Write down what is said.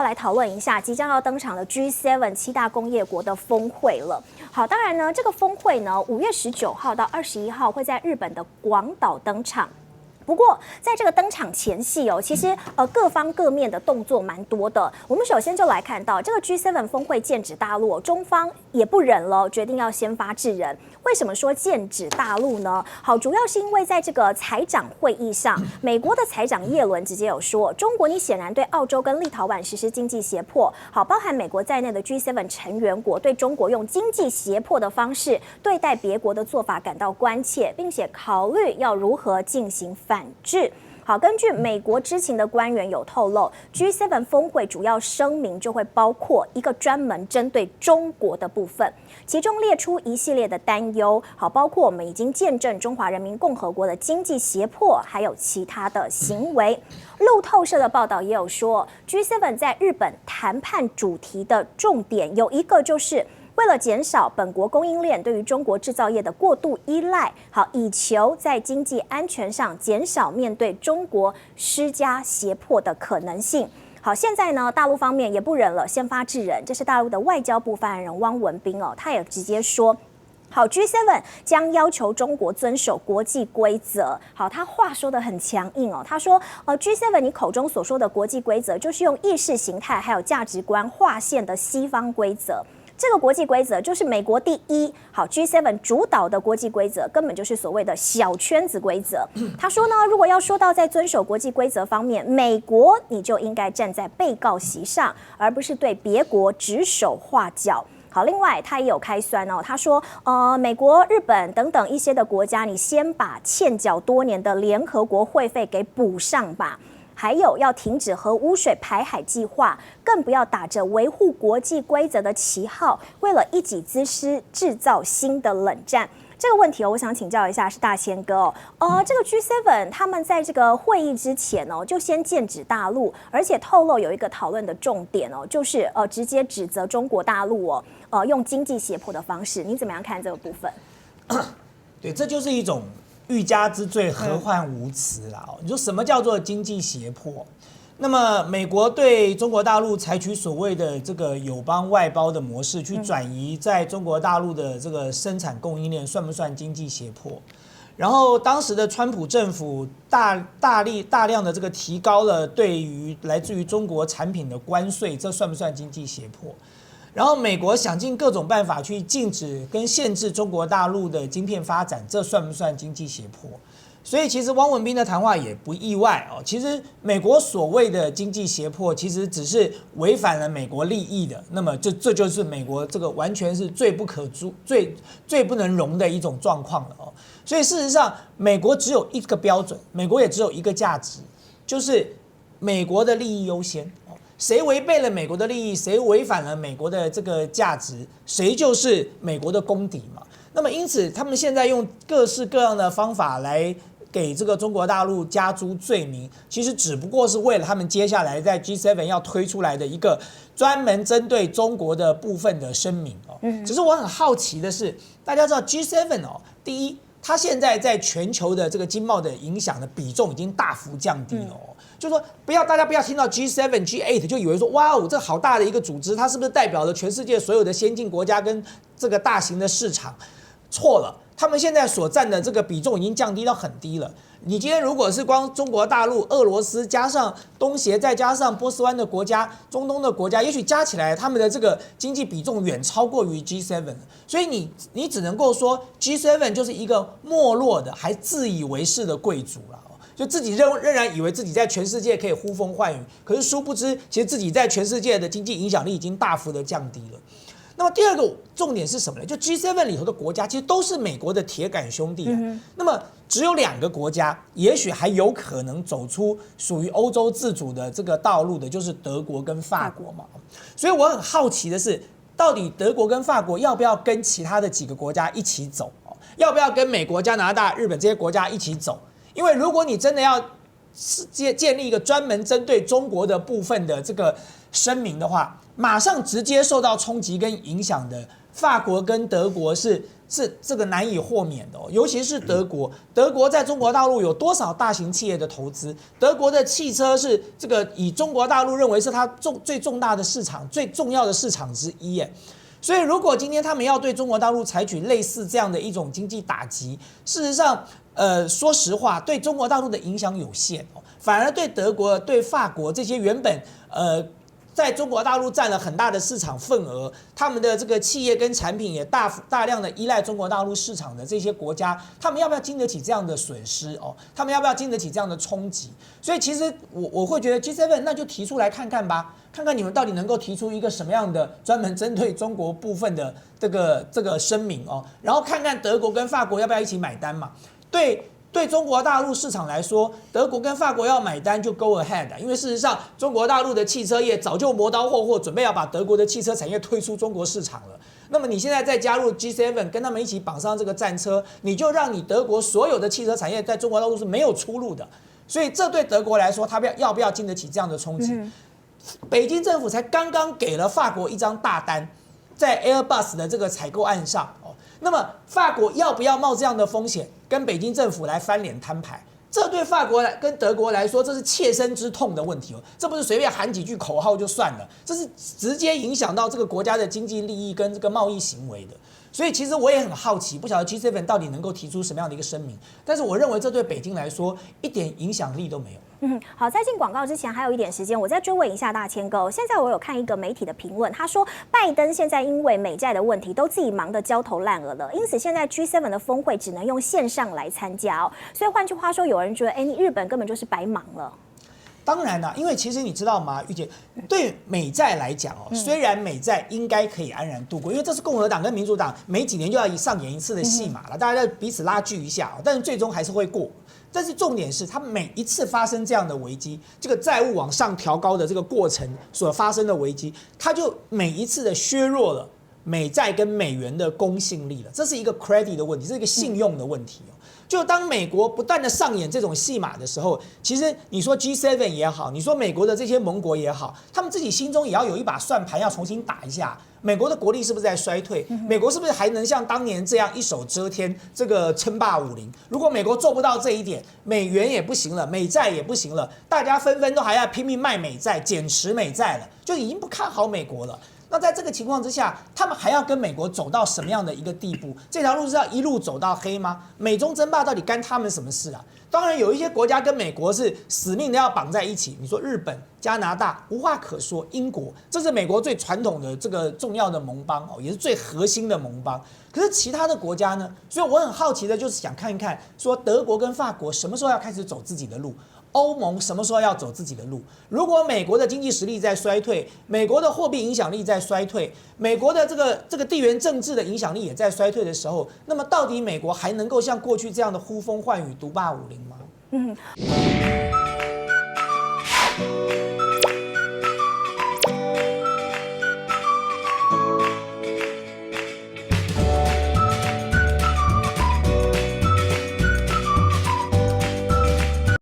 来讨论一下即将要登场的 G7 七大工业国的峰会了。好，当然呢，这个峰会呢，5月19号到21号会在日本的广岛登场。不过，在这个登场前夕哦，其实各方各面的动作蛮多的。我们首先就来看到这个 G7 峰会剑指大陆，中方也不忍了，决定要先发制人。为什么说剑指大陆呢？好，主要是因为在这个财长会议上，美国的财长耶伦直接有说，中国你显然对澳洲跟立陶宛实施经济胁迫，好，包含美国在内的 G7 成员国对中国用经济胁迫的方式对待别国的做法感到关切，并且考虑要如何进行反制。好，根据美国知情的官员有透露 ，G7 峰会主要声明就会包括一个专门针对中国的部分，其中列出一系列的担忧，好，包括我们已经见证中华人民共和国的经济胁迫，还有其他的行为。路透社的报道也有说 ，G7 在日本谈判主题的重点有一个就是。为了减少本国供应链对于中国制造业的过度依赖，好，以求在经济安全上减少面对中国施加胁迫的可能性。好，现在呢，大陆方面也不忍了，先发制人。这是大陆的外交部发言人汪文斌哦，他也直接说。好 ，G7 将要求中国遵守国际规则。好，他话说得很强硬哦。他说，G7 你口中所说的国际规则，就是用意识形态还有价值观划线的西方规则。这个国际规则就是美国第一，好 G7 主导的国际规则，根本就是所谓的小圈子规则。他说呢，如果要说到在遵守国际规则方面，美国你就应该站在被告席上，而不是对别国指手画脚。好，另外他也有开酸哦，他说，美国、日本等等一些的国家，你先把欠缴多年的联合国会费给补上吧。还有要停止核污水排海计划，更不要打着维护国际规则的旗号，为了一己之私制造新的冷战。这个问题我想请教一下是大千哥哦。这个 G7 他们在这个会议之前哦，就先剑指大陆，而且透露有一个讨论的重点哦，就是直接指责中国大陆用经济胁迫的方式，你怎么样看这个部分？对，这就是一种欲加之罪，何患无辞啦！你说什么叫做经济胁迫？那么美国对中国大陆采取所谓的这个友邦外包的模式，去转移在中国大陆的这个生产供应链，算不算经济胁迫？然后当时的川普政府大量的这个提高了对于来自于中国产品的关税，这算不算经济胁迫？然后美国想尽各种办法去禁止跟限制中国大陆的晶片发展，这算不算经济胁迫？所以其实汪文斌的谈话也不意外哦。其实美国所谓的经济胁迫，其实只是违反了美国利益的。那么这就是美国这个完全是最不可最不能容的一种状况了哦。所以事实上，美国只有一个标准，美国也只有一个价值，就是美国的利益优先。谁违背了美国的利益，谁违反了美国的这个价值，谁就是美国的公敌嘛。那么因此，他们现在用各式各样的方法来给这个中国大陆加诸罪名，其实只不过是为了他们接下来在 G7 要推出来的一个专门针对中国的部分的声明哦。只是我很好奇的是，大家知道 G7 哦，第一，它现在在全球的这个经贸的影响的比重已经大幅降低了哦。就是说大家不要听到 G7、G8 就以为说哇哦，这好大的一个组织，它是不是代表了全世界所有的先进国家跟这个大型的市场？错了，他们现在所占的这个比重已经降低到很低了。你今天如果是光中国大陆、俄罗斯加上东协，再加上波斯湾的国家、中东的国家，也许加起来他们的这个经济比重远超过于 G7， 所以你只能够说 G7 就是一个没落的、还自以为是的贵族了。就自己仍然以为自己在全世界可以呼风唤雨，可是殊不知，其实自己在全世界的经济影响力已经大幅的降低了。那么第二个重点是什么呢？就 G7 里头的国家其实都是美国的铁杆兄弟那么只有2个国家，也许还有可能走出属于欧洲自主的这个道路的，就是德国跟法国嘛。所以我很好奇的是，到底德国跟法国要不要跟其他的几个国家一起走？要不要跟美国、加拿大、日本这些国家一起走？因为如果你真的要建立一个专门针对中国的部分的这个声明的话，马上直接受到冲击跟影响的法国跟德国是这个难以豁免的尤其是德国。德国在中国大陆有多少大型企业的投资？德国的汽车是这个以中国大陆认为是它最重大的市场、最重要的市场之一耶。所以，如果今天他们要对中国大陆采取类似这样的一种经济打击，事实上，说实话，对中国大陆的影响有限反而对德国、对法国这些原本在中国大陆占了很大的市场份额，他们的这个企业跟产品也大量的依赖中国大陆市场的这些国家，他们要不要经得起这样的损失他们要不要经得起这样的冲击？所以其实我会觉得 G7 那就提出来看看吧，看看你们到底能够提出一个什么样的专门针对中国部分的这个声明然后看看德国跟法国要不要一起买单嘛？对中国大陆市场来说，德国跟法国要买单就 go ahead， 因为事实上中国大陆的汽车业早就磨刀霍霍，准备要把德国的汽车产业推出中国市场了。那么你现在再加入 G7， 跟他们一起绑上这个战车，你就让你德国所有的汽车产业在中国大陆是没有出路的。所以这对德国来说，他要不要经得起这样的冲击？北京政府才刚刚给了法国一张大单，在 Airbus 的这个采购案上那么法国要不要冒这样的风险，跟北京政府来翻脸摊牌？这对法国跟德国来说，这是切身之痛的问题这不是随便喊几句口号就算了，这是直接影响到这个国家的经济利益跟这个贸易行为的。所以其实我也很好奇，不晓得 G7 到底能够提出什么样的一个声明，但是我认为这对北京来说一点影响力都没有。好，在进广告之前还有一点时间，我再追问一下大千哥。现在我有看一个媒体的评论，他说拜登现在因为美债的问题都自己忙得焦头烂额了，因此现在 G7 的峰会只能用线上来参加所以换句话说，有人觉得，你日本根本就是白忙了。当然因为其实你知道吗，玉姐，对美债来讲虽然美债应该可以安然度过，因为这是共和党跟民主党每几年就要上演一次的戏码了，大家彼此拉锯一下但是最终还是会过。但是重点是，它每一次发生这样的危机，这个债务往上调高的这个过程所发生的危机，它就每一次的削弱了美债跟美元的公信力了。这是一个 credit 的问题，这是一个信用的问题就当美国不断的上演这种戏码的时候，其实你说 G7 也好，你说美国的这些盟国也好，他们自己心中也要有一把算盘，要重新打一下。美国的国力是不是在衰退？美国是不是还能像当年这样一手遮天，这个称霸武林？如果美国做不到这一点，美元也不行了，美债也不行了，大家纷纷都还要拼命卖美债、减持美债了，就已经不看好美国了。那在这个情况之下，他们还要跟美国走到什么样的一个地步？这条路是要一路走到黑吗？美中争霸到底干他们什么事啊？当然有一些国家跟美国是死命的要绑在一起，你说日本、加拿大无话可说，英国这是美国最传统的这个重要的盟邦也是最核心的盟邦。可是其他的国家呢？所以我很好奇的就是想看一看，说德国跟法国什么时候要开始走自己的路？欧盟什么时候要走自己的路？如果美国的经济实力在衰退，美国的货币影响力在衰退，美国的这个地缘政治的影响力也在衰退的时候，那么到底美国还能够像过去这样的呼风唤雨、独霸武林吗？